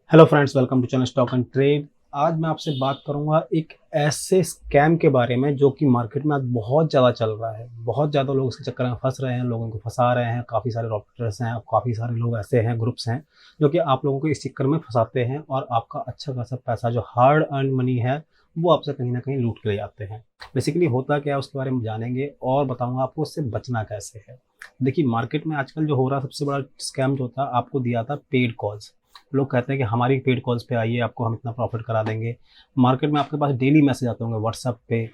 Hello friends, welcome to channel stock and trade. आज मैं आपसे बात करूंगा एक ऐसे स्कैम के बारे में जो कि मार्केट में आज बहुत ज़्यादा चल रहा है। बहुत ज़्यादा लोग इसके चक्कर में फंस रहे हैं, लोगों को फंसा रहे हैं। काफ़ी सारे ऑपरेटर्स हैं, काफ़ी सारे लोग ऐसे हैं, ग्रुप्स हैं जो कि आप लोगों को इस चक्कर में फंसाते हैं और आपका अच्छा खासा पैसा जो हार्ड अर्न मनी है वो आपसे कहीं ना कहीं लूट के ले जाते हैं। बेसिकली होता क्या है उसके बारे में जानेंगे और बताऊंगा आपको उससे बचना कैसे है। देखिए, मार्केट में आजकल जो हो रहा है सबसे बड़ा स्कैम जो था, आपको दिया था पेड कॉल्स। लोग कहते हैं कि हमारी पेड कॉल्स पे आइए, आपको हम इतना प्रॉफिट करा देंगे। मार्केट में आपके पास डेली मैसेज आते होंगे व्हाट्सएप पे,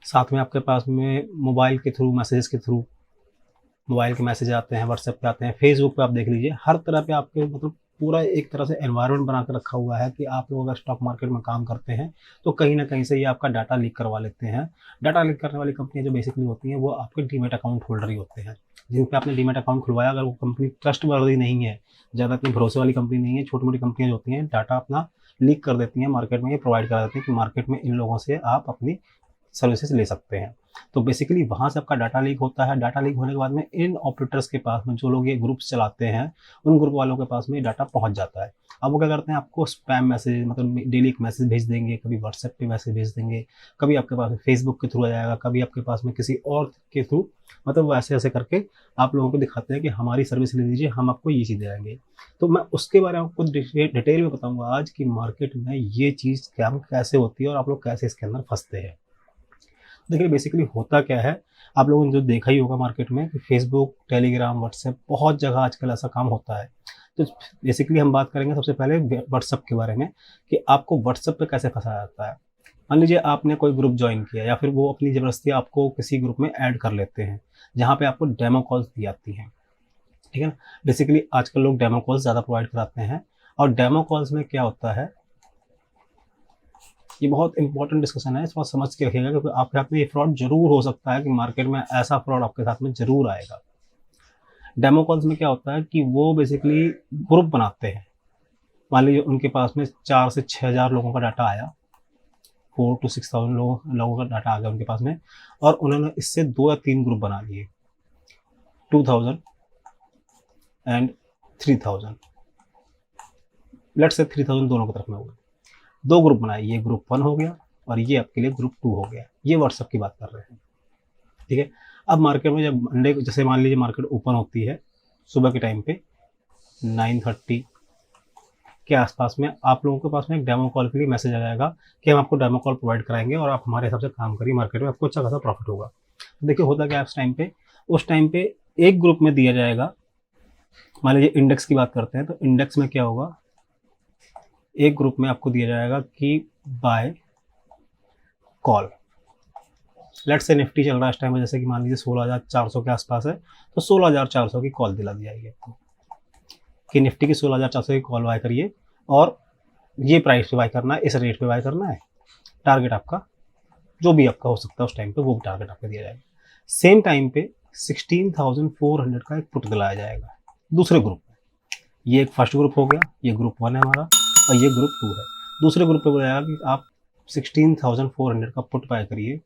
साथ में आपके पास में मोबाइल के थ्रू, मैसेजेस के थ्रू मोबाइल के मैसेज आते हैं, व्हाट्सएप पे आते हैं, फेसबुक पे आप देख लीजिए। हर तरह पे आपके मतलब पूरा एक तरह से एनवायरनमेंट बना कर रखा हुआ है कि आप लोग अगर स्टॉक मार्केट में काम करते हैं तो कहीं ना कहीं से ये आपका डाटा लीक करवा लेते हैं। डाटा लीक करने वाली कंपनियां जो बेसिकली होती हैं वो आपके डीमेट अकाउंट होल्डर ही होते हैं, जिन पे आपने डीमेट अकाउंट खुलवाया। अगर वो कंपनी ट्रस्ट वर्दी नहीं है, ज़्यादा इतनी भरोसे वाली कंपनी नहीं है, छोटी मोटी कंपनियां जो होती हैं डाटा अपना लीक कर देती हैं मार्केट में, ये प्रोवाइड करा देती हैं कि मार्केट में इन लोगों से आप अपनी सर्विसेज ले सकते हैं। तो बेसिकली वहाँ से आपका डाटा लीक होता है। डाटा लीक होने के बाद में इन ऑपरेटर्स के पास में, जो लोग ये ग्रुप्स चलाते हैं, उन ग्रुप वालों के पास में डाटा पहुँच जाता है। अब वो क्या करते हैं, आपको स्पैम मैसेज मतलब डेली एक मैसेज भेज देंगे, कभी व्हाट्सएप पे मैसेज भेज देंगे, कभी आपके पास फेसबुक के थ्रू आ जाएगा, कभी आपके पास में किसी और के थ्रू, मतलब वो ऐसे ऐसे करके आप लोगों को दिखाते हैं कि हमारी सर्विस ले लीजिए, हम आपको ये चीज़ देंगे। तो मैं उसके बारे में आपको डिटेल में बताऊंगा आज कि मार्केट में ये चीज़ स्कैम कैसे होती है और आप लोग कैसे इसके अंदर फंसते हैं। देखिए, बेसिकली होता क्या है, आप लोगों ने जो देखा ही होगा मार्केट में कि फेसबुक, टेलीग्राम, व्हाट्सएप, बहुत जगह आजकल ऐसा काम होता है। तो बेसिकली हम बात करेंगे सबसे पहले व्हाट्सएप के बारे में कि आपको व्हाट्सएप पे कैसे फंसाया जाता है। मान लीजिए आपने कोई ग्रुप ज्वाइन किया या फिर वो अपनी ज़बरदस्ती आपको किसी ग्रुप में ऐड कर लेते हैं, जहाँ पे आपको डेमो कॉल्स दी जाती हैं। ठीक है ना? बेसिकली आजकल लोग डेमो कॉल्स ज़्यादा प्रोवाइड कराते हैं और डेमो कॉल्स में क्या होता है, ये बहुत इंपॉर्टेंट डिस्कशन है, थोड़ा समझ के रखिएगा क्योंकि आपके साथ में ये फ्रॉड जरूर हो सकता है कि मार्केट में ऐसा फ्रॉड आपके साथ में जरूर आएगा। डेमो कॉल्स में क्या होता है कि वो बेसिकली ग्रुप बनाते हैं। मान लीजिए उनके पास में 4 से 6 हज़ार लोगों का डाटा आया, 4 to 6 thousand लोगों का डाटा आ गया उनके पास में, और उन्होंने इससे 2 या 3 ग्रुप बना लिए, 2000 एंड 3000। लेट्स से 3000 दोनों की तरफ में होगा। 2 ग्रुप बनाए, ये ग्रुप 1 हो गया और ये आपके लिए ग्रुप 2 हो गया। ये व्हाट्सएप की बात कर रहे हैं। ठीक है। अब मार्केट में जब मंडे, जैसे मान लीजिए मार्केट ओपन होती है सुबह के टाइम पे 9:30 के आसपास में, आप लोगों के पास में एक डेमो कॉल के लिए मैसेज आ जाएगा कि हम आपको डेमो कॉल प्रोवाइड कराएंगे और आप हमारे हिसाब से काम करिए, मार्केट में आपको अच्छा खासा प्रॉफिट होगा। तो देखिए होता क्या है उस टाइम पे एक ग्रुप में दिया जाएगा। मान लीजिए इंडेक्स की बात करते हैं तो इंडेक्स में क्या होगा, एक ग्रुप में आपको दिया जाएगा कि बाय कॉल। लेट से निफ्टी चल रहा है इस टाइम में, जैसे कि मान लीजिए 16,400 के आसपास है, तो 16,400 की कॉल दिला दी जाएगी आपको कि निफ्टी की 16,400 की कॉल बाय करिए और ये प्राइस पे बाय करना है, इस रेट पे बाय करना है। टारगेट आपका जो भी आपका हो सकता है उस टाइम पे, वो टारगेट आपको दिया जाएगा। सेम टाइम पे 16,400 का एक पुट दिलाया जाएगा दूसरे ग्रुप में। ये एक फर्स्ट ग्रुप हो गया, ये ग्रुप 1 है हमारा और ये ग्रुप 2 है। दूसरे ग्रुप पे बोला कि आप 16,400 का पुट बाय करिए,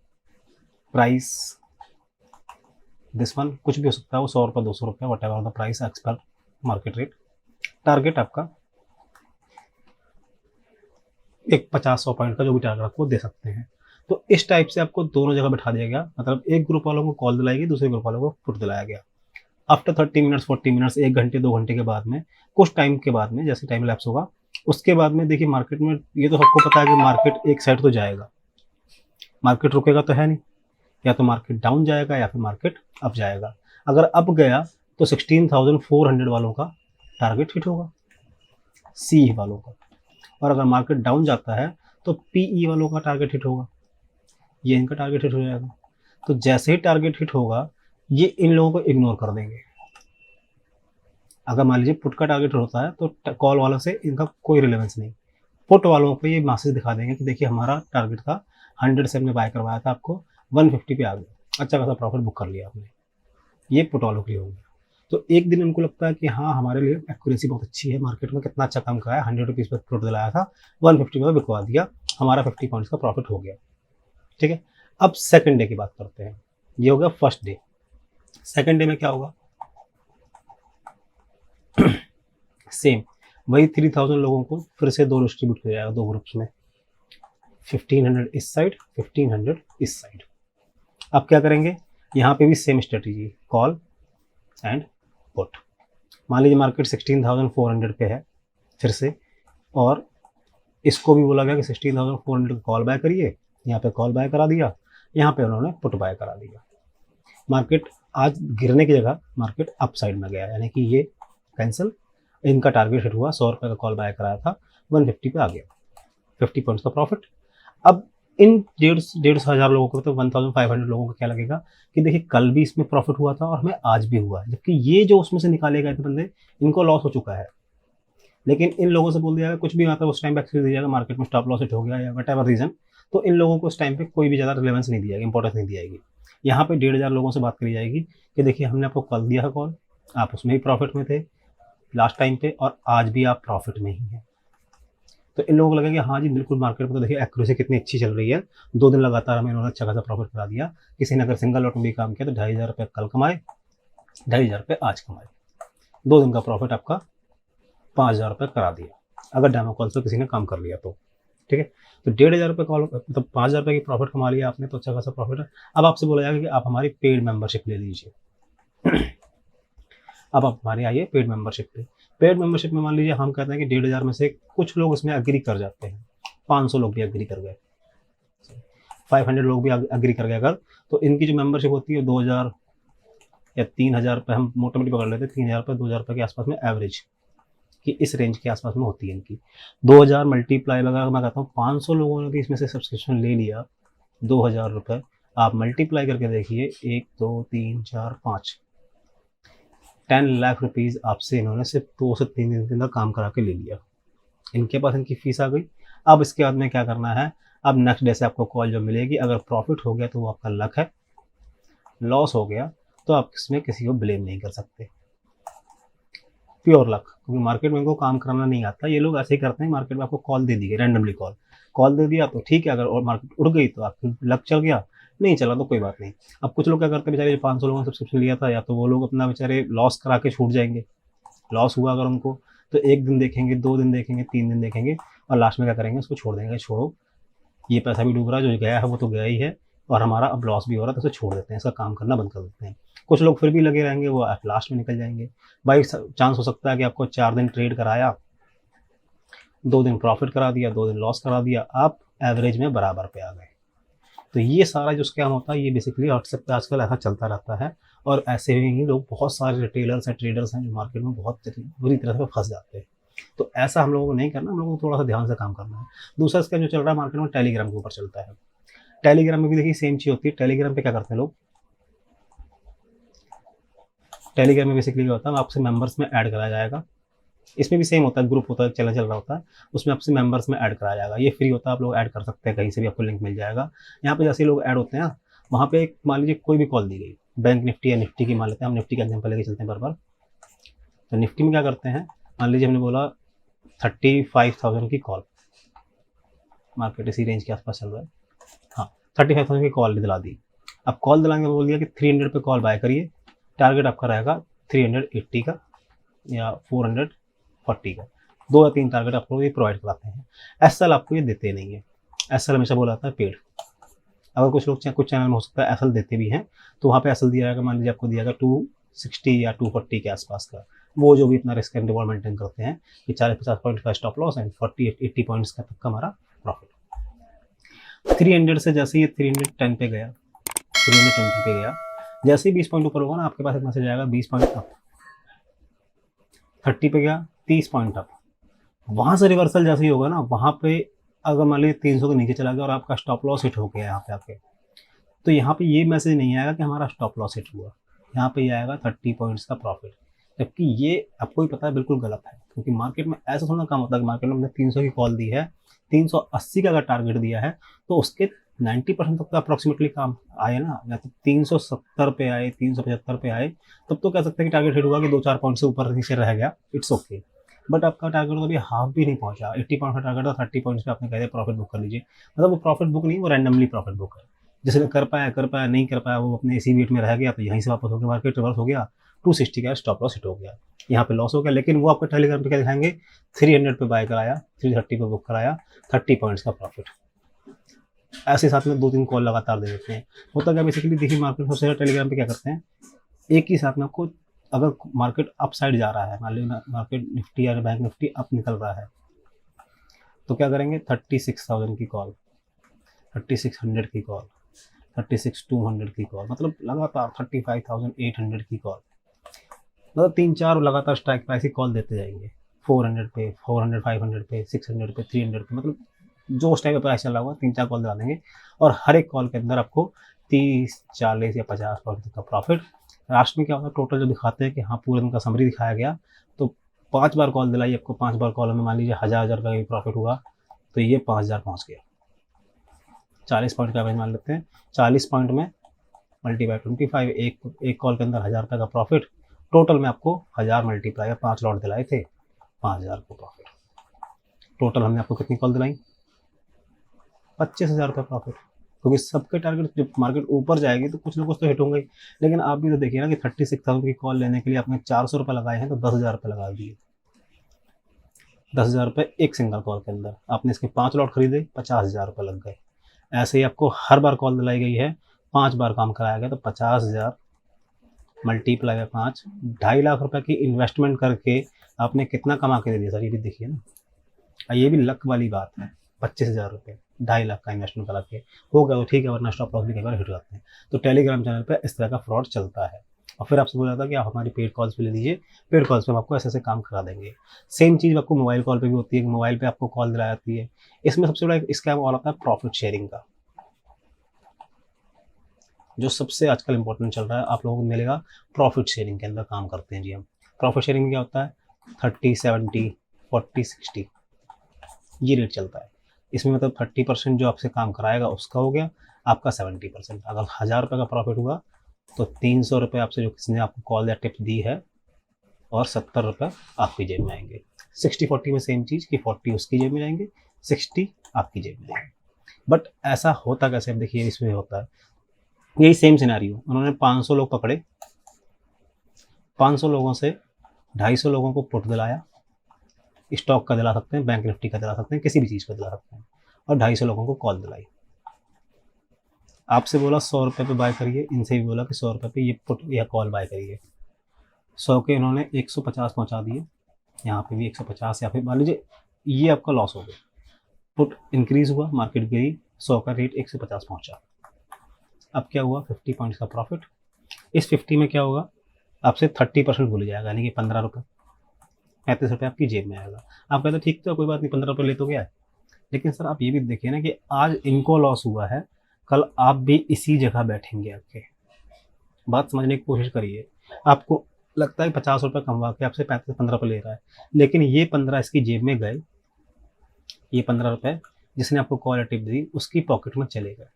प्राइस दिस वन कुछ भी हो सकता है, वो 100 रुपये, 200 रुपये, what ever the price x पर मार्केट रेट। टारगेट आपका एक 50-100 पॉइंट का जो भी टारगेट आपको दे सकते हैं। तो इस टाइप से आपको दोनों जगह बैठा दिया गया, मतलब एक ग्रुप वालों को कॉल दिलाई गई, दूसरे ग्रुप वालों को पुट दिलाया गया। आफ्टर 30 मिनट्स, 40 मिनट्स, 1 घंटे 2 घंटे के बाद में, कुछ टाइम के बाद में, जैसे टाइम लैप्स होगा उसके बाद में, देखिए मार्केट में ये तो सबको पता है कि मार्केट एक साइड तो जाएगा, मार्केट रुकेगा तो है नहीं। या तो मार्केट डाउन जाएगा या फिर मार्केट अप जाएगा। अगर अप गया तो 16,400 वालों का टारगेट हिट होगा, सी वालों का। और अगर मार्केट डाउन जाता है तो पीई वालों का टारगेट हिट होगा, ये इनका टारगेट हिट हो जाएगा। तो जैसे ही टारगेट हिट होगा ये इन लोगों को इग्नोर कर देंगे। अगर मान लीजिए पुट का टारगेट होता है तो कॉल वालों से इनका कोई रिलेवेंस नहीं, पुट वालों को ये मैसेज दिखा देंगे कि देखिए हमारा टारगेट था 100 से हमने बाय करवाया था, आपको 150 पे आ गया, अच्छा खासा प्रॉफिट बुक कर लिया आपने। ये पुट वालों के लिए हो गया। तो एक दिन उनको लगता है कि हाँ हमारे लिए एक्यूरेसी बहुत अच्छी है, मार्केट में कितना अच्छा काम करा है, 100 रुपीज़ पर पुट दिलाया था, 150 में बिकवा दिया, हमारा 50 पॉइंट्स का प्रॉफिट हो गया। ठीक है। अब सेकंड डे की बात करते हैं। ये हो गया फर्स्ट डे। सेकंड डे में क्या होगा, सेम वही 3000 लोगों को फिर से दो डिस्ट्रीब्यूट किया जाएगा, दो ग्रुप्स में, 1500 इस साइड, 1500 इस साइड। अब क्या करेंगे, यहाँ पे भी same strategy, call and put. मान लीजिए मार्केट 16,400 पे है फिर से, और इसको भी बोला गया कि 16,400 कॉल बाय करिए, यहाँ पे कॉल बाय करा दिया, यहाँ पे उन्होंने पुट बाय करा दिया। मार्केट आज गिरने की जगह मार्केट अप साइड में गया, यानी कि ये कैंसिल, इनका टारगेट हिट हुआ, 100 रुपये का कॉल बाय कराया था, 150 पे आ गया, 50 पॉइंट्स का प्रॉफिट। अब इन 1,500 लोगों को, तो 1,500 लोगों को क्या लगेगा कि देखिए कल भी इसमें प्रॉफिट हुआ था और हमें आज भी हुआ है, जबकि ये जो उसमें से निकाले गए थे बंदे, इनको लॉस हो चुका है। लेकिन इन लोगों से बोल दिया कुछ भी, मतलब उस टाइम पे एक्सक्यूज दिया जाएगा, मार्केट में स्टॉप लॉस हिट हो गया या वट एवर रीजन, तो इन लोगों को उस टाइम पे कोई भी ज़्यादा रिलेवेंस नहीं दी जाएगी, इंपॉर्टेंस नहीं दी जाएगी। यहाँ पे 1,500 लोगों से बात करी जाएगी कि देखिए हमने आपको कल दिया है कॉल, आप उसमें ही प्रॉफिट में थे लास्ट टाइम पे, और आज भी आप प्रॉफिट में ही हैं। तो इन लोगों को लगेगा हाँ जी बिल्कुल, मार्केट में तो देखिए एक्यूरेसी कितनी अच्छी चल रही है, 2 दिन लगातार हमें इन्होंने अच्छा खासा प्रॉफिट करा दिया। किसी ने अगर सिंगल लॉट में भी काम किया तो 2,500 रुपये कल कमाए, 2,500 रुपये आज कमाए, 2 दिन का प्रॉफिट आपका 5,000 रुपये करा दिया, अगर डेमो कॉल से किसी ने काम कर लिया तो। ठीक है, तो 1,500 रुपये कॉल, मतलब 5,000 रुपये की प्रॉफिट कमा लिया आपने, तो अच्छा खासा प्रॉफिट है। अब आपसे बोला जाएगा कि आप हमारी पेड मेंबरशिप ले लीजिए। अब आप हमारे आइए पेड मेंबरशिप पे। पेड मेंबरशिप में मान लीजिए हम कहते हैं कि 1,500 में से कुछ लोग इसमें अग्री कर जाते हैं, 500 लोग भी अग्री कर गए, 500 लोग भी अग्री कर गए अगर, तो इनकी जो मेंबरशिप होती है 2,000 या 3,000 रुपये, हम मोटा मोटी पकड़ लेते हैं, 3,000 रुपये 2,000 रुपये के आसपास में एवरेज कि इस रेंज के आसपास में होती है इनकी। 2,000 मल्टीप्लाई, अगर मैं कहता हूँ 500 लोगों ने भी इसमें से सब्सक्रिप्शन ले लिया, 2,000 रुपये आप मल्टीप्लाई करके देखिए, 1 2 3 4 5, 10 लाख रुपीज़ आपसे इन्होंने सिर्फ 2 से 3 दिन के अंदर काम करा के ले लिया। इनके पास इनकी फीस आ गई। अब इसके बाद में क्या करना है, अब नेक्स्ट डे से आपको कॉल जो मिलेगी, अगर प्रॉफिट हो गया तो वो आपका लक है, लॉस हो गया तो आप इसमें किसी को ब्लेम नहीं कर सकते, प्योर लक, क्योंकि मार्केट में इनको काम करना नहीं आता। ये लोग ऐसे ही करते हैं, मार्केट में आपको कॉल दे दी गई, रैंडमली कॉल दे दिया तो ठीक है, अगर और मार्केट उड़ गई तो आपकी लक चल गया, नहीं चला तो कोई बात नहीं। अब कुछ लोग क्या करते हैं बेचारे, जो 500 लोगों ने सब्सक्रिप्शन लिया था, या तो वो लोग अपना बेचारे लॉस करा के छूट जाएंगे, लॉस हुआ अगर उनको तो 1 दिन देखेंगे, 2 दिन देखेंगे, 3 दिन देखेंगे, और लास्ट में क्या करेंगे, उसको छोड़ देंगे, छोड़ो ये पैसा भी डूब रहा है, जो गया है वो तो गया ही है, और हमारा अब लॉस भी हो रहा है, तो उसे छोड़ देते हैं, इसका काम करना बंद कर देते हैं। कुछ लोग फिर भी लगे रहेंगे, वो लास्ट में निकल जाएंगे। भाई चांस हो सकता है कि आपको 4 दिन ट्रेड कराया, 2 दिन प्रॉफिट करा दिया, 2 दिन लॉस करा दिया, आप एवरेज में बराबर पे आ गए। तो ये सारा जो स्कैम होता है, ये बेसिकली व्हाट्सएप पे आजकल ऐसा चलता रहता है, और ऐसे ही लोग, बहुत सारे रिटेलर्स हैं, ट्रेडर्स हैं, जो मार्केट में बहुत बुरी तरह से फंस जाते हैं। तो ऐसा हम लोगों को नहीं करना, हम लोगों को थोड़ा सा ध्यान से काम करना है। दूसरा स्कैम जो चल रहा है मार्केट में, टेलीग्राम के ऊपर चलता है। टेलीग्राम में भी देखिए सेम चीज़ होती है। टेलीग्राम पे क्या करते हैं लोग, टेलीग्राम में बेसिकली क्या होता है, आपसे मेंबर्स में ऐड कराया जाएगा, इसमें भी सेम होता है, ग्रुप होता है, चल रहा होता है, उसमें आपसे मेंबर्स में ऐड कराया जाएगा। ये फ्री होता है, आप लोग ऐड कर सकते हैं, कहीं से भी आपको लिंक मिल जाएगा। यहाँ पे जैसे लोग ऐड होते हैं, वहाँ पे मान लीजिए कोई भी कॉल दी गई, बैंक निफ्टी या निफ्टी की मान लेते हैं, हम निफ्टी का एग्जाम्पल लेके चलते हैं बार। तो निफ्टी में क्या करते हैं, मान लीजिए हमने बोला 35,000 की कॉल, मार्केट इसी रेंज के आसपास चल रहा है, हाँ 35,000 की कॉल दिला दी। अब कॉल दिलाने बोल दिया कि 300 पे कॉल बाय करिए, टारगेट आपका रहेगा 380 का या 440 का, 2 या 3 टारगेट आपको ये प्रोवाइड कराते हैं। एसएल आपको ये देते नहीं है, एसएल हमेशा बोला जाता है पेड। अगर कुछ लोग कुछ चैनल में हो सकता है एसएल देते भी हैं, तो वहाँ पे एसएल दिया जाएगा, मान लीजिए आपको दिया जाएगा 260 या 240 के आसपास का, वो जो भी अपना रिस्क एंड रिवॉर्ड मेंटेन करते हैं, कि 40-50 पॉइंट का स्टॉप लॉस एंड 40-80 पॉइंट्स का तक का हमारा प्रॉफिट। 300 से जैसे ये 310 पे गया, 320 पे गया, जैसे ही 20 पॉइंट ऊपर होगा ना, आपके पास एक मैसेज आएगा 20 पॉइंट अप, 30 पे गया 30 पॉइंट अप। वहाँ से रिवर्सल जैसे ही होगा ना, वहाँ पे अगर मान लीजिए 300 के नीचे चला गया और आपका स्टॉप लॉस हिट हो गया यहाँ पे आपके, तो यहाँ पे ये मैसेज नहीं आएगा कि हमारा स्टॉप लॉस हिट हुआ, यहाँ पे ये आएगा 30 पॉइंट्स का प्रॉफिट। जबकि ये आपको ही पता है बिल्कुल गलत है, क्योंकि मार्केट में ऐसा थोड़ा काम होता है कि मार्केट में हमने 300 की कॉल दी है, 380 का अगर टारगेट दिया है, तो उसके 90% तक तो अप्रॉक्सीमेटली काम आए ना, या तो 370 पे आए, 375 पे आए, तब तो कह सकते हैं कि टारगेट हिट हुआ, कि 2-4 पॉइंट से ऊपर नीचे रह गया, इट्स ओके। बट आपका टारगेट तो अभी हाफ भी नहीं पहुंचा, 80 पॉइंट का टारगेट था, 30 पॉइंट्स पे आपने कह दिया प्रॉफिट बुक कर लीजिए, मतलब वो प्रॉफिट बुक नहीं, वो रैंडमली प्रॉफिट बुक है। जिसने कर पाया, नहीं कर पाया, वो अपने इसी वेट में रह गया, तो यहीं से वापस होकर मार्केट रिवर्स हो गया, 260 का स्टॉप लॉस हिट हो गया, यहाँ पे लॉस हो गया। लेकिन वो आपको टेलीग्राम पे क्या दिखाएंगे, 300 पे बाय कराया, 330 पे बुक कराया, 30 पॉइंट्स का प्रॉफिट। ऐसे साथ में 2-3 कॉल लगातार दे देते हैं। होता क्या बेसिकली, देखिए मार्केट सबसे ज़्यादा टेलीग्राम पे क्या करते हैं, एक ही साथ में आपको, अगर मार्केट अप साइड जा रहा है, मान लीजिए मार्केट निफ्टी या बैंक निफ्टी अप निकल रहा है, तो क्या करेंगे, 36,000 की कॉल, 3600 की कॉल, 36,200 की कॉल, मतलब लगातार 35,800 की कॉल, मतलब 3-4 लगातार स्ट्राइक प्राइस की कॉल देते जाएंगे। 400 पे, 400, 500 पे, 600 पे, 300 पे, मतलब जो उस टाइम पे प्राइस चल रहा होगा 3-4 कॉल दिला देंगे। और हर एक कॉल के अंदर आपको 30, 40 या 50 पॉइंट का प्रॉफिट। लास्ट में क्या होगा, टोटल जो दिखाते हैं कि हाँ पूरे दिन का समरी दिखाया गया, तो 5 बार कॉल दिलाई आपको, 5 बार कॉल में मान लीजिए 1000 रुपये का प्रॉफिट हुआ, तो ये 5000 पहुँच गया। 40 पॉइंट का एवरेज मान लेते हैं, 40 पॉइंट में मल्टीप्लाई 25, एक कॉल के अंदर 1000 रुपये का प्रॉफिट। टोटल में आपको 1000 मल्टीप्लाई 5 लॉट दिलाए थे, 5000 को प्रॉफिट। टोटल हमने आपको कितनी कॉल दिलाई, 25,000 रुपये प्रॉफिट। क्योंकि सबके टारगेट, जब मार्केट ऊपर जाएगी तो कुछ ना कुछ तो हिट होंगे ही। लेकिन आप भी तो देखिए ना कि 36,000 की कॉल लेने के लिए आपने 400 रुपये लगाए हैं, तो 10,000 रुपये लगा दिए। 10,000 रुपये एक सिंगल कॉल के अंदर, आपने इसके 5 लॉट खरीदे, 50,000 रुपये लग गए। ऐसे ही आपको हर बार कॉल दिलाई गई है, 5 बार काम कराया गया, तो 50,000 मल्टीप्लाई 5, 2.5 लाख रुपए की इन्वेस्टमेंट करके आपने कितना कमा के दे दिया सर, ये भी देखिए ना। ये भी लक वाली बात है, 25,000 रुपये, 2.5 लाख का इन्वेस्टमेंट करा के हो गया तो ठीक है, वरना स्टॉप लॉस भी कई बार हिट जाते हैं। तो टेलीग्राम चैनल पे इस तरह का फ्रॉड चलता है। और फिर आपसे बोला था कि आप हमारी पेड कॉल्स पे ले लीजिए, पेड कॉल्स पे हम आपको ऐसे ऐसे काम करा देंगे। सेम चीज़ आपको मोबाइल कॉल पे भी होती है कि मोबाइल पे आपको कॉल दिलाई जाती है। इसमें सबसे बड़ा स्कैम और आता है प्रॉफिट शेयरिंग का, जो सबसे आजकल इंपॉर्टेंट चल रहा है। आप लोगों को मिलेगा प्रॉफिट शेयरिंग के अंदर काम करते हैं जी हम। प्रॉफिट शेयरिंग में क्या होता है, 30, 70, 40, 60 ये रेट चलता है। इसमें मतलब 30% जो आपसे काम कराएगा उसका हो गया, आपका 70%। अगर 1000 रुपये का प्रॉफिट हुआ तो 300 रुपये आपसे जो किसी ने आपको कॉल या टिप्स दी है, और 70 रुपये आपकी जेब में आएंगे। 60-40 में सेम चीज़ कि 40 उसकी जेब में जाएंगे, 60 आपकी जेब में जाएंगे। बट ऐसा होता कैसे, अब देखिए इसमें होता है यही सेम सिनेरियो। उन्होंने 500 लोग पकड़े, 500 लोगों से 250 लोगों को पुट दिलाया, स्टॉक का दिला सकते हैं, बैंक निफ्टी का दिला सकते हैं, किसी भी चीज़ का दिला सकते हैं, और 250 लोगों को कॉल दिलाई। आपसे बोला 100 रुपये पे बाय करिए, इनसे भी बोला कि 100 रुपये पे ये पुट या कॉल बाय करिए। 100 के इन्होंने 150 पहुंचा दिए, यहाँ पे भी 150, या फिर मान लीजिए ये आपका लॉस हो गया। पुट इंक्रीज हुआ, मार्केट गिरी, 100 का रेट 150 पहुंचा। अब क्या हुआ, 50 पॉइंट्स का प्रॉफिट। इस 50 में क्या होगा, आपसे 30% भूल जाएगा, यानी कि 15 रुपये, 35 रुपये आपकी जेब में आएगा। आप कहते ठीक तो कोई बात नहीं, 15 रुपये ले तो गया है। लेकिन सर आप ये भी देखिए ना कि आज इनको लॉस हुआ है, कल आप भी इसी जगह बैठेंगे आके। बात समझने की कोशिश करिए। आपको लगता है 50 रुपये कमवा के आपसे 35-15 रुपये ले रहा है, लेकिन ये 15 इसकी जेब में गए, ये 15 रुपये जिसने आपको कॉल या टिप दी उसकी पॉकेट में चले गए।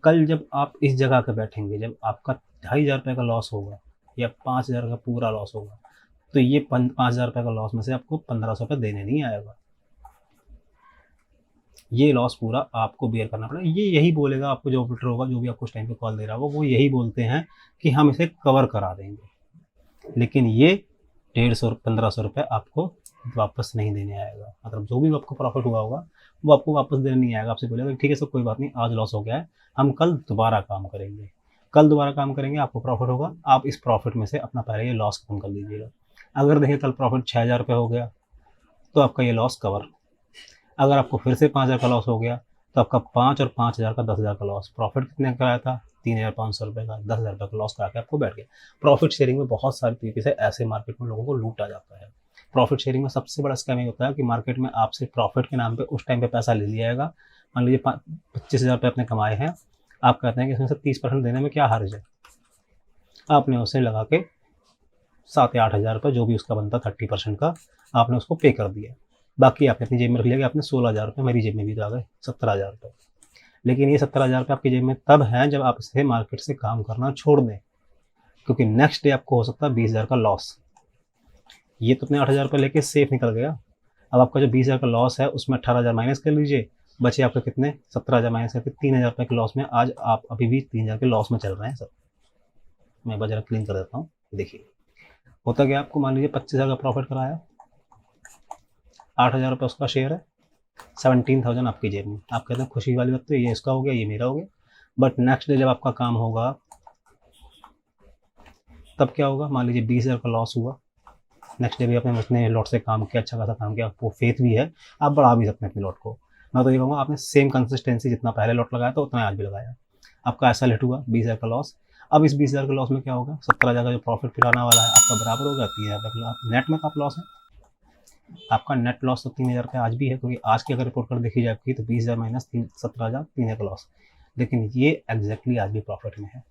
कल जब आप इस जगह पे बैठेंगे, जब आपका 2,500 रुपये का लॉस होगा या 5,000 का पूरा लॉस होगा, तो ये 5,000 रुपये का लॉस में से आपको 1,500 रुपये देने नहीं आएगा। ये लॉस पूरा आपको बेयर करना पड़ेगा। ये यही बोलेगा आपको, जो ऑपरेटर होगा, जो भी आपको उस टाइम पे कॉल दे रहा होगा, वो यही बोलते हैं कि हम इसे कवर करा देंगे, लेकिन ये 1,500-1,500 रुपये आपको वापस नहीं देने आएगा। मतलब जो भी आपको प्रॉफिट हुआ होगा वो आपको वापस देने नहीं आएगा। आपसे बोलेगा ठीक है सर कोई बात नहीं, आज लॉस हो गया है, हम कल दोबारा काम करेंगे। कल दोबारा काम करेंगे, आपको प्रॉफिट होगा, आप इस प्रॉफिट में से अपना पहले ये लॉस कम कर लीजिएगा। अगर देखिए कल प्रॉफिट 6,000 रुपये हो गया तो आपका ये लॉस कवर। अगर आपको फिर से 5,000 का लॉस हो गया तो आपका 5 और 5,000 का 10,000 का लॉस। प्रॉफिट कितने कराया था, 3,500 रुपये का, 10,000 रुपये का लॉस करा के आपको बैठ गया। प्रॉफिट शेयरिंग में बहुत सारे तरीके से ऐसे मार्केट में लोगों को लूटा जाता है। प्रॉफिट शेयरिंग में सबसे बड़ा स्कैम ये होता है कि मार्केट में आपसे प्रॉफिट के नाम पे उस टाइम पे पैसा ले लिया जाएगा। मान लीजिए 25,000 रुपये आपने कमाए हैं, आप कहते हैं कि इसमें से 30% देने में क्या हर्ज है, आपने उसे लगा के 7 या 8,000 रुपये जो भी उसका बनता 30% का आपने उसको पे कर दिया। बाकी आपने अपनी जेब में रख लिया कि आपने 16,000 रुपये, मेरी जेब में भी तो आ गए 17,000 रुपये। लेकिन ये 17,000 रुपये आपकी जेब में तब हैं जब आप इसे मार्केट से काम करना छोड़ दें, क्योंकि नेक्स्ट डे आपको हो सकता है 20,000 का लॉस। ये तो अपने 8,000 रुपये लेके सेफ निकल गया। अब आपका जो 20,000 का लॉस है उसमें 18,000 माइनस कर लीजिए, बचे आपके कितने, 17,000 माइनस करके 3,000 रुपये के लॉस में आज आप अभी भी 3,000 के लॉस में चल रहे हैं सर। मैं बजट क्लीन कर देता हूँ। देखिए होता क्या, आपको मान लीजिए 25,000 का प्रॉफिट कराया, 8,000 रुपये उसका शेयर है, 17,000 आपकी जेब में। आप कहते हैं खुशी वाली बात तो ये इसका हो गया, ये मेरा हो गया। बट नेक्स्ट डे जब आपका काम होगा तब क्या होगा, मान लीजिए 20,000 का लॉस हुआ। नेक्स्ट डे भी आपने उतने लॉट से काम किया, अच्छा खासा काम किया, आपको फेथ भी है, आप बढ़ा भी सकते हैं अपने लॉट को। मैं तो ये कहूँगा आपने सेम कंसिस्टेंसी जितना पहले लॉट लगाया था उतना आज भी लगाया। आपका ऐसा लेट हुआ 20,000 का लॉस। अब इस 20,000 के लॉस में क्या होगा, 17,000 का जो प्रॉफिट फिर आने वाला है आपका बराबर होगा 3,000 का नेट में आप लॉस है। आपका नेट लॉस तो 3,000 का आज भी है, क्योंकि आज की अगर रिपोर्ट कर देखी जाएगी तो 20,000 माइनस 17,000, 3,000 का लॉस। लेकिन ये एग्जैक्टली आज भी प्रॉफिट में है।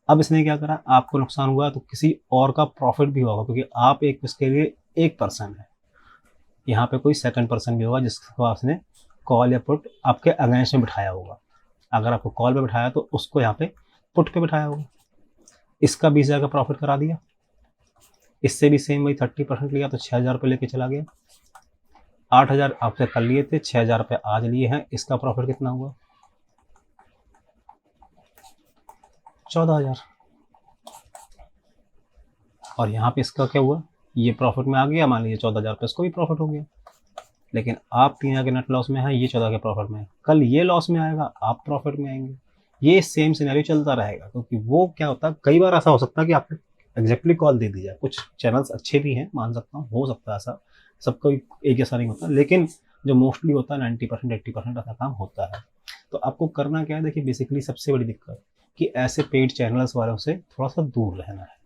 अब इसने क्या करा, आपको नुकसान हुआ तो किसी और का प्रॉफिट भी होगा, क्योंकि आप एक इसके लिए एक पर्सन है। यहाँ पे कोई सेकंड पर्सन भी होगा जिसको आपने कॉल या पुट आपके अगेंस्ट में बिठाया होगा। अगर आपको कॉल पे बिठाया तो उसको यहाँ पे पुट पे बिठाया होगा। इसका 20,000 का प्रॉफिट करा दिया, इससे भी सेम वही 30% लिया तो 6,000 रुपये लेके चला गया। 8,000 आपसे कल लिए थे, 6,000 रुपये आज लिए हैं। इसका प्रॉफिट कितना हुआ, 14,000। और यहाँ पे इसका क्या हुआ, ये प्रॉफिट में आ गया, मान लीजिए 14,000 रुपये इसको भी प्रॉफिट हो गया। लेकिन आप 3,000 के नेट लॉस में है, ये 14 के प्रॉफिट में है। कल ये लॉस में आएगा, आप प्रॉफिट में आएंगे। ये सेम सिनेरियो चलता रहेगा, क्योंकि वो क्या होता है, कई बार ऐसा हो सकता है कि आपको एग्जैक्टली कॉल दे दी जाए। कुछ चैनल्स अच्छे भी हैं, मान सकता हूँ, हो सकता है ऐसा, सबका एक जैसा नहीं होता, लेकिन जो मोस्टली होता है 90% 80% ऐसा काम होता है। तो आपको करना क्या है, देखिए बेसिकली सबसे बड़ी दिक्कत कि ऐसे पेड चैनल्स वालों से थोड़ा सा दूर रहना है।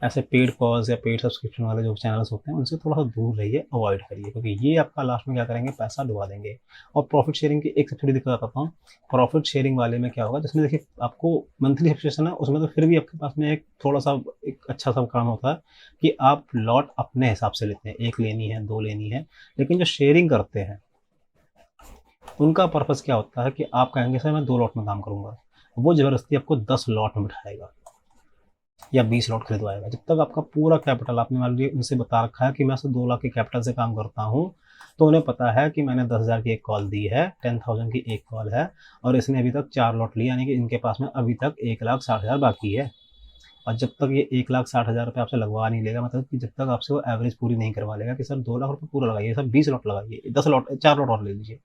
ऐसे पेड कॉल्स या पेड सब्सक्रिप्शन वाले जो चैनल्स होते हैं उनसे थोड़ा सा दूर रहिए, अवॉइड करिए, क्योंकि ये आपका लास्ट में क्या करेंगे, पैसा डुबा देंगे। और प्रॉफिट शेयरिंग की एक सबसे बड़ी दिक्कत बताता हूँ। प्रॉफिट शेयरिंग वाले में क्या होगा, जिसमें देखिए आपको मंथली सब्सक्रिप्शन है, उसमें तो फिर भी आपके पास में एक थोड़ा सा एक अच्छा सा काम होता है कि आप लॉट अपने हिसाब से लेते हैं, 1 लेनी है 2 लेनी है। लेकिन जो शेयरिंग करते हैं उनका पर्पज़ क्या होता है कि आप कहेंगे सर मैं 2 लॉट में काम करूँगा, वो ज़बरदस्ती आपको 10 लॉट में बिठाएगा या 20 लॉट खरीदवाएगा। जब तक आपका पूरा कैपिटल, आपने मान लीजिए उनसे बता रखा है कि मैं सिर्फ 2 लाख के कैपिटल से काम करता हूँ, तो उन्हें पता है कि मैंने 10,000 की एक कॉल दी है, 10,000 की एक कॉल है, और इसने अभी तक 4 लॉट लिए, यानी कि इनके पास में अभी तक 1,60,000 बाकी है। और जब तक ये 1,60,000 रुपये आपसे लगवा नहीं लेगा, मतलब कि जब तक आपसे वो एवरेज पूरी नहीं करवा लेगा कि सर 2 लाख रुपये पूरा लगाइए, सर 20 लॉट लगाइए, 10 लॉट 4 लॉट और ले लीजिए।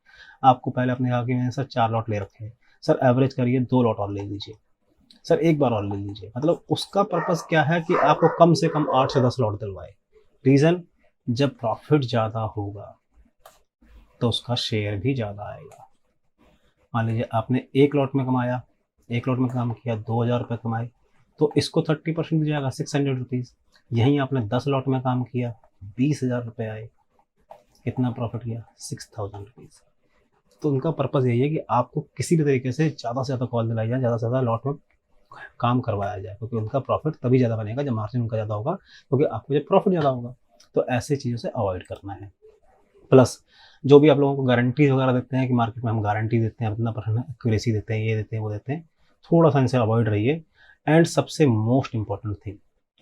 आपको पहले आपने कहा कि मैंने सर 4 लॉट ले रखे हैं, सर एवरेज करिए 2 लॉट और ले लीजिए, सर एक बार और ले लीजिए। मतलब उसका पर्पस क्या है कि आपको कम से कम 8 से 10 लॉट दिलवाए। रीज़न, जब प्रॉफिट ज़्यादा होगा तो उसका शेयर भी ज़्यादा आएगा। मान लीजिए आपने 1 लॉट में कमाया, 1 लॉट में काम किया, 2,000 रुपये कमाए, तो इसको 30% दिया जाएगा, 600 रुपीज़। यहीं आपने 10 लॉट में काम किया, 20,000 रुपये आए, कितना प्रॉफिट किया, 6,000 रुपीज़। तो उनका पर्पज़ यही है कि आपको किसी भी तरीके से ज़्यादा कॉल दिलाई जाए, ज़्यादा से ज़्यादा लॉट में काम करवाया जाए, क्योंकि उनका प्रॉफिट तभी ज़्यादा बनेगा जब मार्जिन उनका ज़्यादा होगा, क्योंकि आपको जब प्रॉफिट ज़्यादा होगा। तो ऐसे चीज़ों से अवॉइड करना है। प्लस जो भी आप लोगों को गारंटीज वगैरह देते हैं कि मार्केट में हम गारंटी देते हैं, इतना परसेंट एक्यूरेसी देते हैं, ये देते हैं वो देते हैं, थोड़ा सा इनसे अवॉइड रहिए। एंड सबसे मोस्ट इंपॉर्टेंट थिंग,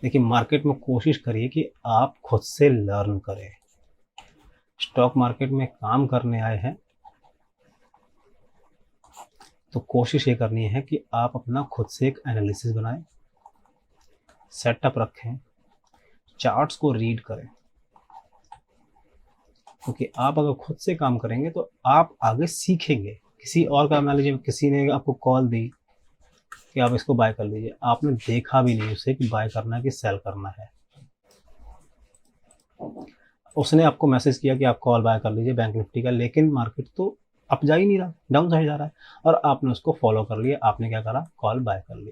देखिए मार्केट में कोशिश करिए कि आप खुद से लर्न करें। स्टॉक मार्केट में काम करने आए हैं तो कोशिश ये करनी है कि आप अपना खुद से एक एनालिसिस बनाएं, सेटअप रखें, चार्ट्स को रीड करें, क्योंकि आप अगर खुद से काम करेंगे तो आप आगे सीखेंगे। किसी और का, मान लीजिए किसी ने आपको कॉल दी कि आप इसको बाय कर लीजिए, आपने देखा भी नहीं उसे कि बाय करना है कि सेल करना है, उसने आपको मैसेज किया कि आप कॉल बाय कर लीजिए बैंक निफ्टी का, लेकिन मार्केट तो अप जा ही नहीं रहा, डाउन साइड जा रहा है, और आपने उसको फॉलो कर लिया, आपने क्या करा, कॉल बाय कर ली।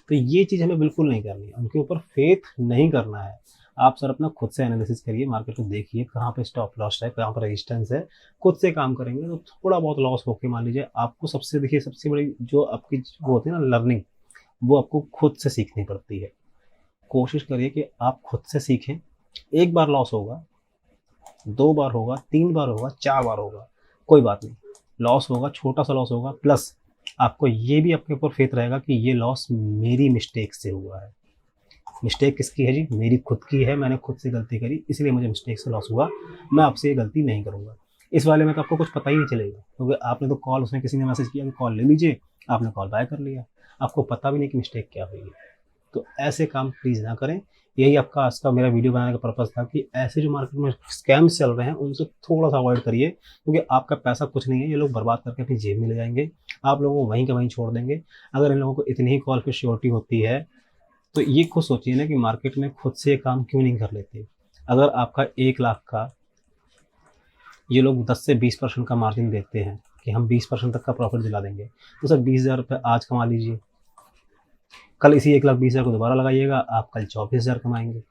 तो ये चीज़ हमें बिल्कुल नहीं करनी है, उनके ऊपर फेथ नहीं करना है। आप सर अपना खुद से एनालिसिस करिए, मार्केट को देखिए कहाँ पे स्टॉप लॉस है, कहाँ पर रेजिस्टेंस है, खुद से काम करेंगे तो थोड़ा बहुत लॉस होके मान लीजिए आपको सबसे, देखिए सबसे बड़ी जो आपकी वो होती है ना लर्निंग, वो आपको खुद से सीखनी पड़ती है। कोशिश करिए कि आप खुद से सीखें। एक बार लॉस होगा, 2 बार होगा, 3 बार होगा, 4 बार होगा, कोई बात नहीं, लॉस होगा, छोटा सा लॉस होगा, प्लस आपको ये भी आपके ऊपर फेथ रहेगा कि ये लॉस मेरी मिस्टेक से हुआ है। मिस्टेक किसकी है जी, मेरी खुद की है, मैंने खुद से गलती करी, इसलिए मुझे मिस्टेक से लॉस हुआ, मैं आपसे ये गलती नहीं करूँगा। इस वाले में तो आपको कुछ पता ही नहीं चलेगा, क्योंकि आपने तो कॉल, उसने किसी ने मैसेज किया कि कॉल ले लीजिए, आपने कॉल बाय कर लिया। आपको पता भी नहीं कि मिस्टेक क्या हुई है। तो ऐसे काम प्लीज़ ना करें। यही आपका आज का मेरा वीडियो बनाने का पर्पज़ था कि ऐसे जो मार्केट में स्कैम्स चल रहे हैं उनसे थोड़ा-सा अवॉइड करिए, क्योंकि आपका पैसा कुछ नहीं है, ये लोग बर्बाद करके अपनी जेब में ले जाएँगे। आप लोगों को वहीं के वहीं छोड़ देंगे। अगर इन लोगों को इतनी ही कॉल पे श्योरिटी होती है, तो ये खुद सोचिए ना कि मार्केट में खुद से ये काम क्यों नहीं कर लेते? अगर आपका 1 लाख का ये लोग 10 से 20% का मार्जिन देते हैं कि हम 20% तक का प्रॉफ़िट दिला देंगे, तो सर 20,000 रुपए आज कमा लीजिए। कल इसी 1,20,000 को दोबारा लगाइएगा, आप कल 24,000 कमाएँगे।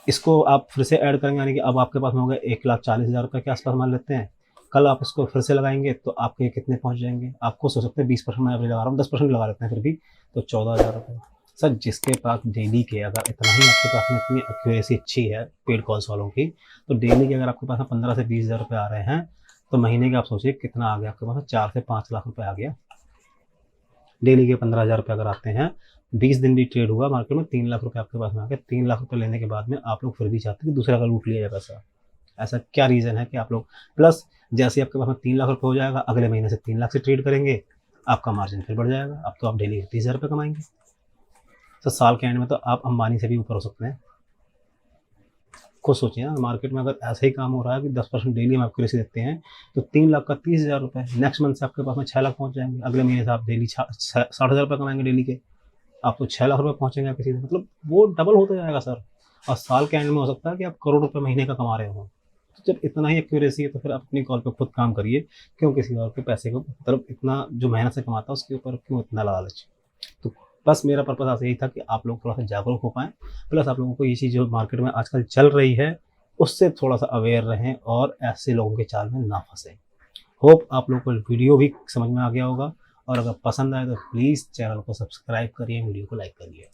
इसको आप फिर से ऐड करेंगे, यानी कि अब आपके पास में हो गया 1,40,000 रुपए के आस-पास मान लेते हैं। कल आप इसको फिर से लगाएँगे तो आपके कितने पहुँच जाएँगे? आप खुद सोच सकते हैं 20% मैं एवरेज लगा रहा हूँ, 10% लगा लेते हैं फिर भी, तो 14,000 रुपए। सर जिसके पास डेली के अगर इतना ही आपके पास में इतनी एक्यूरेसी अच्छी है पेड कॉल्स वालों की, तो डेली के अगर आपके पास में 15 से 20,000 रुपए आ रहे हैं, तो महीने के आप सोचिए कितना आ गया आपके पास में, 4 से 5 लाख रुपए आ गया। डेली के 15,000 रुपए अगर आते हैं, 20 दिन भी ट्रेड हुआ मार्केट में, 3 लाख रुपए आपके पास में आ गए। 3 लाख रुपए लेने के बाद में आप लोग फिर भी चाहते हैं कि दूसरा का लूट लिया जाए पैसा। ऐसा क्या रीज़न है कि आप लोग प्लस जैसे ही आपके पास में 3 लाख रुपए हो जाएगा, अगले महीने से 3 लाख से ट्रेड करेंगे, आपका मार्जिन फिर बढ़ जाएगा। अब तो आप डेली 30,000 रुपए कमाएँगे। तो साल के एंड में तो आप अंबानी से भी ऊपर हो सकते हैं। खुद सोचिए ना, मार्केट में अगर ऐसा ही काम हो रहा है कि 10% डेली हम एक्यूरेसी देते हैं, तो 3 लाख का 30,000 रुपए, नेक्स्ट मंथ से आपके पास में 6 लाख पहुँच जाएँगे। अगले महीने से आप डेली 60,000 रुपए कमाएँगे डेली के। आप तो 6 लाख रुपए पहुँचेंगे आपके सीधे, मतलब वो डबल होता जाएगा सर। और साल के एंड में हो सकता है कि आप करोड़ रुपए महीने का कमा रहे हों। तो जब इतना ही एक्यूरेसी है तो फिर आप अपनी कॉल पे खुद काम करिए। क्यों किसी और के पैसे को, मतलब इतना जो मेहनत से कमाता है उसके ऊपर क्यों इतना लालच? तो बस मेरा पर्पज़ आज यही था कि आप लोग थोड़ा-सा जागरूक हो पाएँ, प्लस आप लोगों को ये चीज़ जो मार्केट में आजकल चल रही है, उससे थोड़ा-सा अवेयर रहें और ऐसे लोगों के जाल में ना फँसें। होप आप लोगों को वीडियो भी समझ में आ गया होगा, और अगर पसंद आए तो प्लीज़ चैनल को सब्सक्राइब करिए, वीडियो को लाइक करिए।